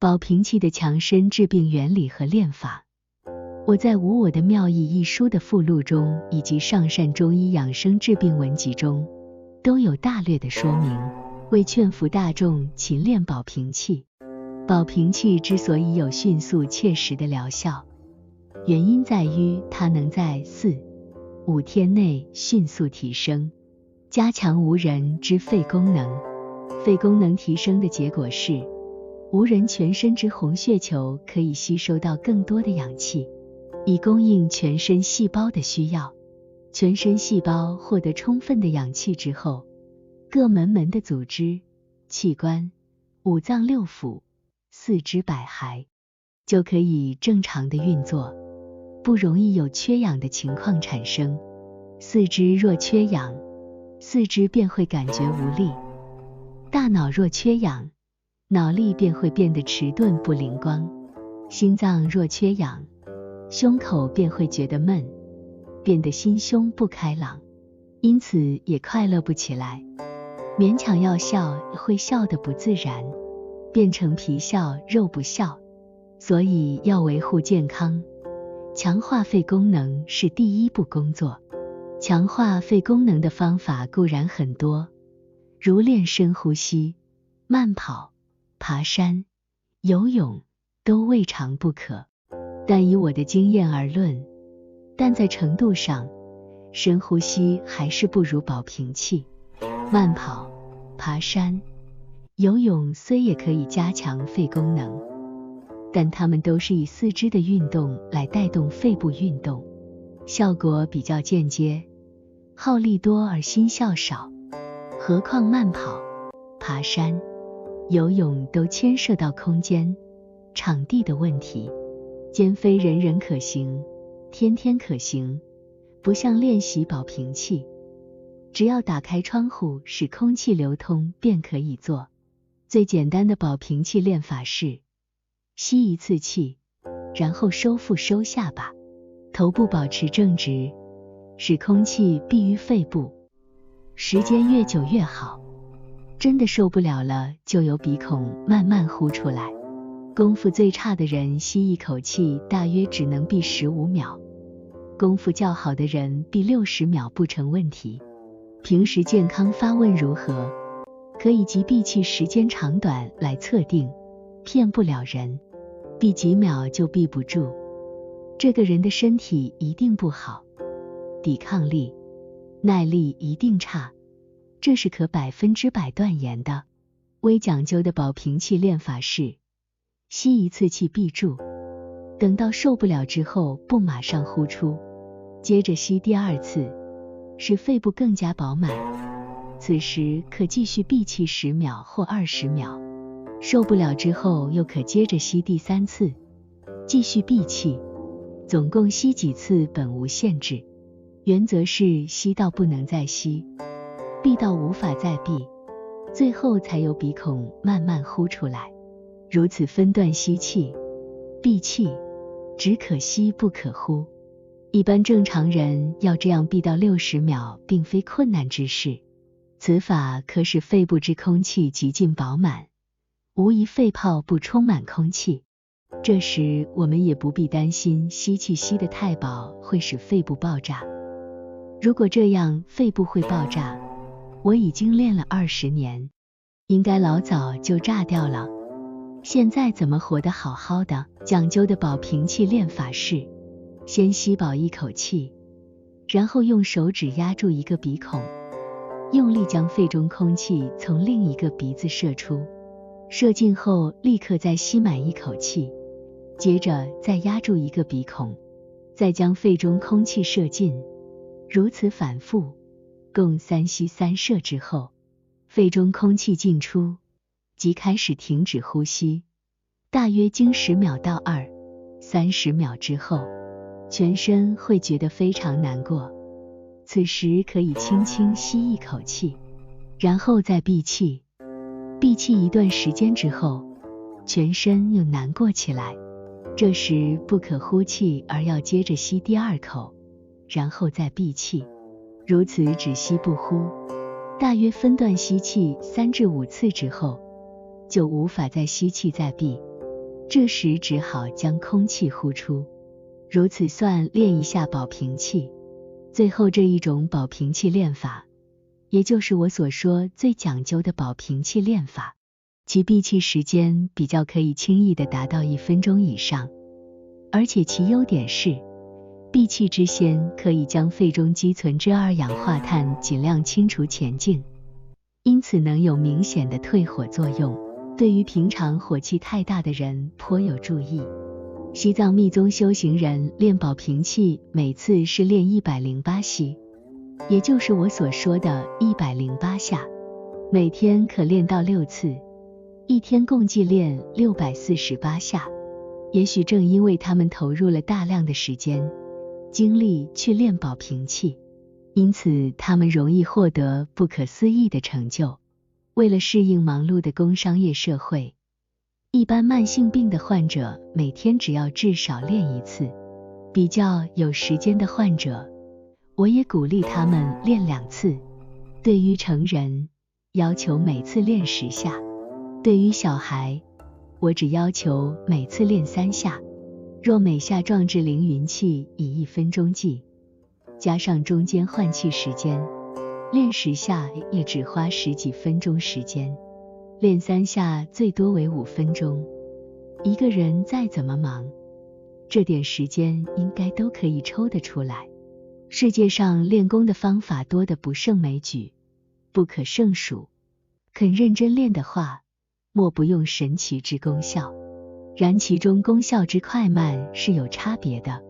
保平气的强身治病原理和练法，我在《无我的妙义》一书的附录中，以及上善中医养生治病文集中，都有大略的说明，为劝服大众勤练保平气。保平气之所以有迅速切实的疗效，原因在于它能在4-5天内迅速提升、加强无人之肺功能。肺功能提升的结果是，无人全身之红血球可以吸收到更多的氧气，以供应全身细胞的需要。全身细胞获得充分的氧气之后，各门门的组织、器官、五脏六腑、四肢百骸就可以正常的运作，不容易有缺氧的情况产生。四肢若缺氧，四肢便会感觉无力；大脑若缺氧，脑力便会变得迟钝不灵光；心脏若缺氧，胸口便会觉得闷，变得心胸不开朗，因此也快乐不起来。勉强要笑，会笑得不自然，变成皮笑肉不笑。所以要维护健康，强化肺功能是第一步工作。强化肺功能的方法固然很多，如练深呼吸、慢跑、爬山、游泳都未尝不可，但以我的经验而论，但在程度上，深呼吸还是不如保平气。慢跑、爬山、游泳虽也可以加强肺功能，但它们都是以四肢的运动来带动肺部运动，效果比较间接，耗力多而心效少。何况慢跑、爬山、游泳都牵涉到空间、场地的问题，兼非人人可行，天天可行，不像练习保平气，只要打开窗户使空气流通便可以做。最简单的保平气练法是吸一次气，然后收腹收下巴，头部保持正直，使空气闭于肺部，时间越久越好。真的受不了了，就由鼻孔慢慢呼出来。功夫最差的人吸一口气大约只能闭15秒，功夫较好的人闭60秒不成问题。平时健康发问如何，可以及闭气时间长短来测定，骗不了人。闭几秒就闭不住，这个人的身体一定不好，抵抗力、耐力一定差，这是可100%断言的。微讲究的保平气练法是吸一次气闭住，等到受不了之后不马上呼出，接着吸第二次，使肺部更加饱满。此时可继续闭气10秒或20秒，受不了之后又可接着吸第3次，继续闭气。总共吸几次本无限制，原则是吸到不能再吸，闭到无法再闭，最后才由鼻孔慢慢呼出来。如此分段吸气、闭气，只可吸不可呼。一般正常人要这样闭到60秒并非困难之事，此法可使肺部之空气极尽饱满，无疑肺泡不充满空气。这时我们也不必担心吸气吸得太饱会使肺部爆炸。如果这样肺部会爆炸，我已经练了20年，应该老早就炸掉了。现在怎么活得好好的？讲究的保平气练法是先吸饱一口气，然后用手指压住一个鼻孔，用力将肺中空气从另一个鼻子射出，射进后立刻再吸满一口气，接着再压住一个鼻孔，再将肺中空气射进，如此反复，共3吸3射之后，肺中空气进出，即开始停止呼吸，大约经10秒到20-30秒之后，全身会觉得非常难过。此时可以轻轻吸一口气，然后再闭气。闭气一段时间之后，全身又难过起来，这时不可呼气，而要接着吸第2口，然后再闭气，如此只吸不呼，大约分段吸气3至5次之后，就无法再吸气再闭，这时只好将空气呼出，如此算练一下保平气。最后这一种保平气练法，也就是我所说最讲究的保平气练法，其闭气时间比较可以轻易地达到1分钟以上，而且其优点是，闭气之先可以将肺中积存之二氧化碳尽量清除前境，因此能有明显的退火作用，对于平常火气太大的人颇有助益。西藏密宗修行人练保平气，每次是练108息，也就是我所说的108下，每天可练到6次，一天共计练648下。也许正因为他们投入了大量的时间、精力去练保平气，因此他们容易获得不可思议的成就。为了适应忙碌的工商业社会，一般慢性病的患者每天只要至少练1次，比较有时间的患者，我也鼓励他们练2次。对于成人，要求每次练10下；对于小孩，我只要求每次练3下。若每下壮至凌云气以1分钟计，加上中间换气时间，练10下也只花10几分钟时间，练3下最多为5分钟。一个人再怎么忙，这点时间应该都可以抽得出来。世界上练功的方法多得不胜枚举，不可胜数，肯认真练的话，莫不用神奇之功效。然其中功效之快慢是有差别的。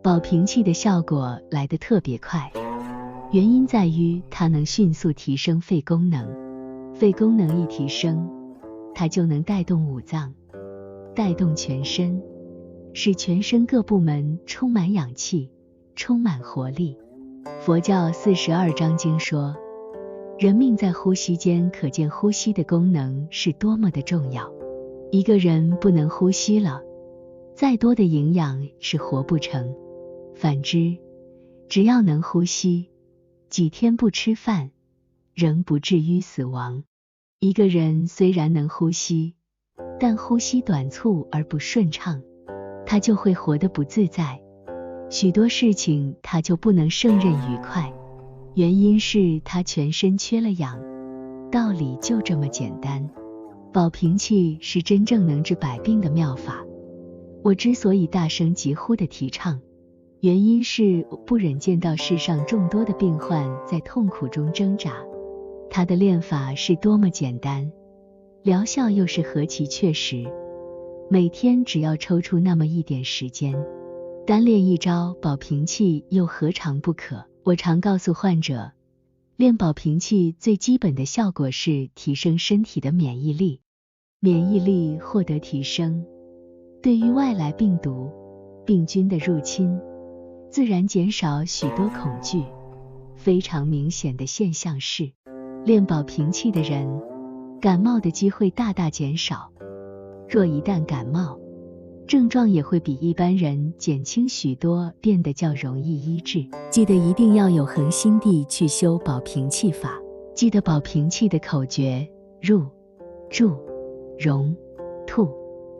保平气的效果来得特别快，原因在于它能迅速提升肺功能。肺功能一提升，它就能带动五脏，带动全身，使全身各部门充满氧气，充满活力。佛教42章经说，人命在呼吸间，可见呼吸的功能是多么的重要。一个人不能呼吸了，再多的营养是活不成。反之，只要能呼吸，几天不吃饭，仍不至于死亡。一个人虽然能呼吸，但呼吸短促而不顺畅，他就会活得不自在，许多事情他就不能胜任愉快，原因是他全身缺了氧。道理就这么简单。保平气是真正能治百病的妙法。我之所以大声疾呼的提倡，原因是我不忍见到世上众多的病患在痛苦中挣扎。它的练法是多么简单，疗效又是何其确实。每天只要抽出那么一点时间，单练一招保平气又何尝不可。我常告诉患者，练保平气最基本的效果是提升身体的免疫力。免疫力获得提升，对于外来病毒、病菌的入侵，自然减少许多恐惧。非常明显的现象是，练保平气的人，感冒的机会大大减少。若一旦感冒，症状也会比一般人减轻许多，变得较容易医治。记得一定要有恒心地去修保平气法。记得保平气的口诀：入、住、容、吐。